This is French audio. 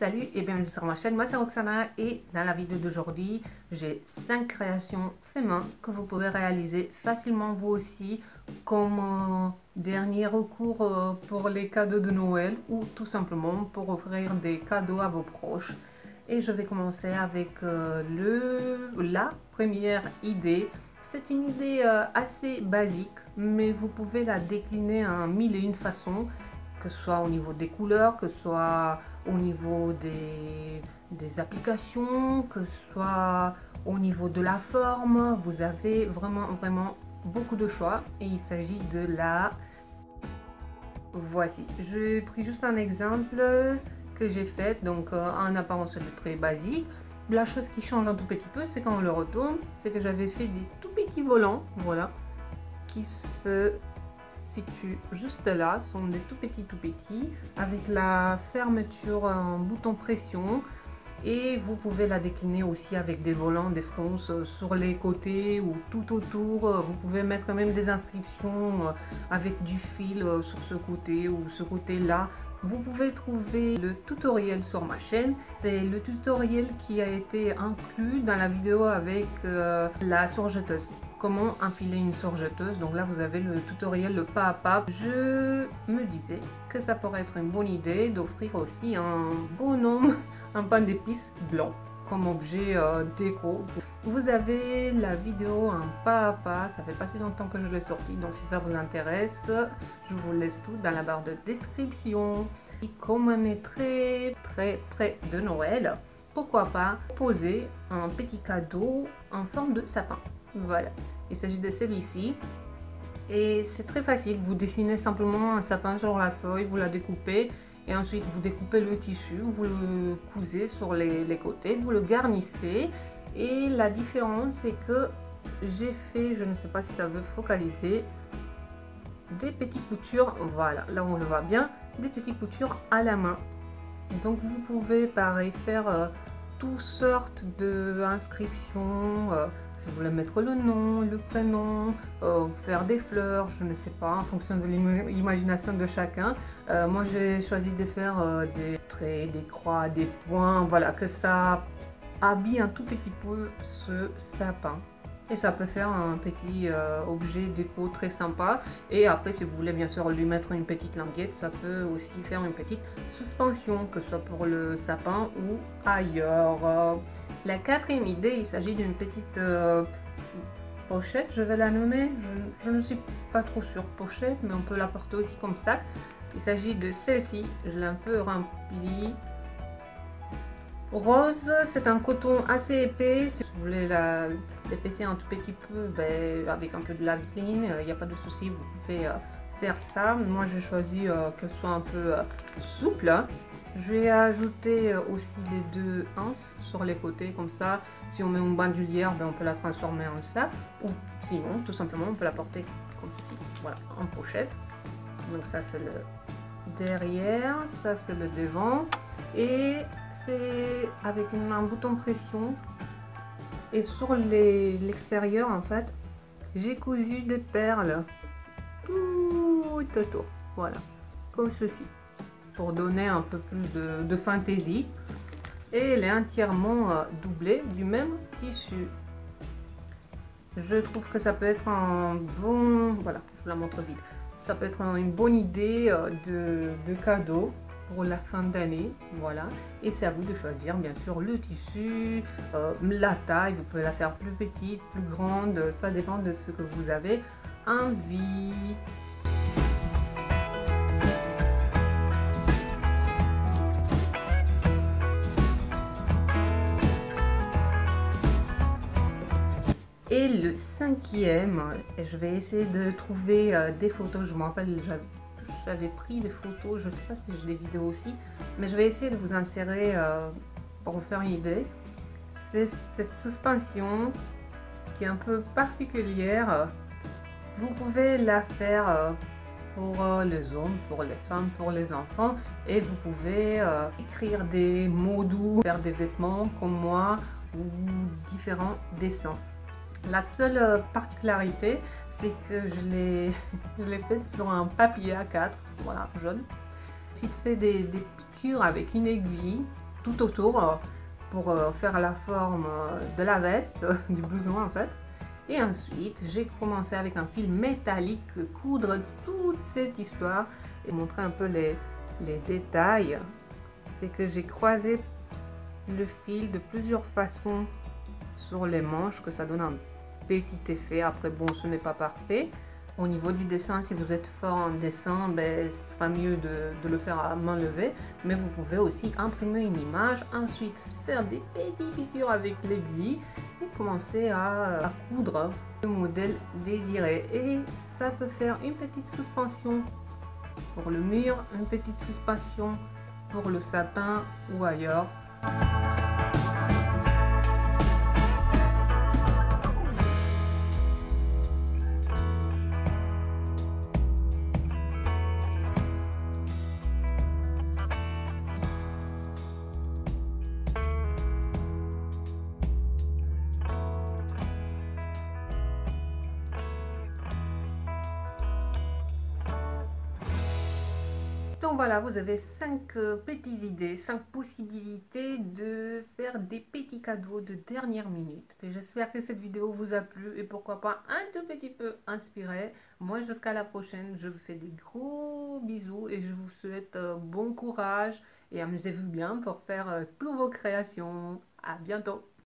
Salut et bienvenue sur ma chaîne, moi c'est Roxana et dans la vidéo d'aujourd'hui j'ai 5 créations fait main que vous pouvez réaliser facilement vous aussi comme dernier recours pour les cadeaux de Noël ou tout simplement pour offrir des cadeaux à vos proches. Et je vais commencer avec la première idée. C'est une idée assez basique mais vous pouvez la décliner en mille et une façons, que ce soit au niveau des couleurs, que ce soit au niveau des applications, que ce soit au niveau de la forme. Vous avez vraiment beaucoup de choix et il s'agit de la... Voici, j'ai pris juste un exemple que j'ai fait, donc en apparence c'est très basique. La chose qui change un tout petit peu, c'est quand on le retourne, c'est que j'avais fait des tout petits volants, voilà, qui se situent juste là, sont des tout petits, avec la fermeture en bouton pression. Et vous pouvez la décliner aussi avec des volants, des fronces sur les côtés ou tout autour. Vous pouvez mettre quand même des inscriptions avec du fil sur ce côté ou ce côté là. Vous pouvez trouver le tutoriel sur ma chaîne. C'est le tutoriel qui a été inclus dans la vidéo avec la surjeteuse. Comment enfiler une surjeteuse. Donc là vous avez le tutoriel, le pas à pas. Je me disais que ça pourrait être une bonne idée d'offrir aussi un bonhomme, un pain d'épices blanc comme objet déco. Vous avez la vidéo un pas à pas, ça fait pas si longtemps que je l'ai sorti, donc si ça vous intéresse, je vous laisse tout dans la barre de description. Et comme on est très près de Noël, pourquoi pas poser un petit cadeau en forme de sapin. Voilà, il s'agit de celui-ci. Et c'est très facile, vous dessinez simplement un sapin sur la feuille, vous la découpez et ensuite vous découpez le tissu, vous le cousez sur les côtés, vous le garnissez. Et la différence c'est que j'ai fait, je ne sais pas si ça veut focaliser, des petites coutures, voilà, là on le voit bien, des petites coutures à la main. Donc vous pouvez pareil faire toutes sortes d'inscriptions. Si vous voulez mettre le nom, le prénom, faire des fleurs, je ne sais pas, en fonction de l'imagination de chacun. Moi j'ai choisi de faire des traits, des croix, des points, voilà, que ça habille un tout petit peu ce sapin. Et ça peut faire un petit objet déco très sympa. Et après, si vous voulez bien sûr lui mettre une petite languette, ça peut aussi faire une petite suspension, que ce soit pour le sapin ou ailleurs. La quatrième idée, il s'agit d'une petite pochette, je vais la nommer. Je ne suis pas trop sûre pochette, mais on peut la porter aussi comme sac. Il s'agit de celle-ci, je l'ai un peu remplie. Rose, c'est un coton assez épais. Si vous voulez l'épaissir un tout petit peu, ben, avec un peu de la vaseline, il n'y a pas de souci, vous pouvez faire ça. Moi j'ai choisi qu'elle soit un peu souple. Je vais ajouter aussi les deux anses sur les côtés, comme ça si on met une bandoulière, ben, on peut la transformer en sac, ou sinon tout simplement on peut la porter comme ceci, voilà, en pochette. Donc ça c'est le derrière, ça c'est le devant, et c'est avec un bouton pression. Et sur l'extérieur en fait j'ai cousu des perles tout autour, voilà, comme ceci, pour donner un peu plus de fantaisie. Et elle est entièrement doublée du même tissu. Je trouve que ça peut être un bon, voilà, je vous la montre vite, ça peut être une bonne idée de cadeau pour la fin d'année, voilà. Et c'est à vous de choisir bien sûr le tissu, la taille, vous pouvez la faire plus petite, plus grande, ça dépend de ce que vous avez envie. Et le cinquième, je vais essayer de trouver des photos, je me rappelle, j'avais pris des photos, je ne sais pas si j'ai des vidéos aussi, mais je vais essayer de vous insérer pour vous faire une idée. C'est cette suspension qui est un peu particulière. Vous pouvez la faire pour les hommes, pour les femmes, pour les enfants, et vous pouvez écrire des mots doux, faire des vêtements comme moi ou différents dessins. La seule particularité, c'est que je l'ai faite sur un papier A4, voilà, jaune. Ensuite, fait des piqûres avec une aiguille tout autour pour faire la forme de la veste, du blouson en fait. Et ensuite, j'ai commencé avec un fil métallique coudre toute cette histoire et montrer un peu les détails. C'est que j'ai croisé le fil de plusieurs façons sur les manches, que ça donne un petit effet. Après, bon, ce n'est pas parfait. Au niveau du dessin, si vous êtes fort en dessin, ben, ce sera mieux de le faire à main levée. Mais vous pouvez aussi imprimer une image, ensuite faire des petites piqûres avec l'aiguille et commencer à coudre le modèle désiré. Et ça peut faire une petite suspension pour le mur, une petite suspension pour le sapin ou ailleurs. Donc voilà, vous avez 5 petites idées, 5 possibilités de faire des petits cadeaux de dernière minute. J'espère que cette vidéo vous a plu et pourquoi pas un tout petit peu inspiré. Moi, jusqu'à la prochaine, je vous fais des gros bisous et je vous souhaite bon courage et amusez-vous bien pour faire toutes vos créations. À bientôt!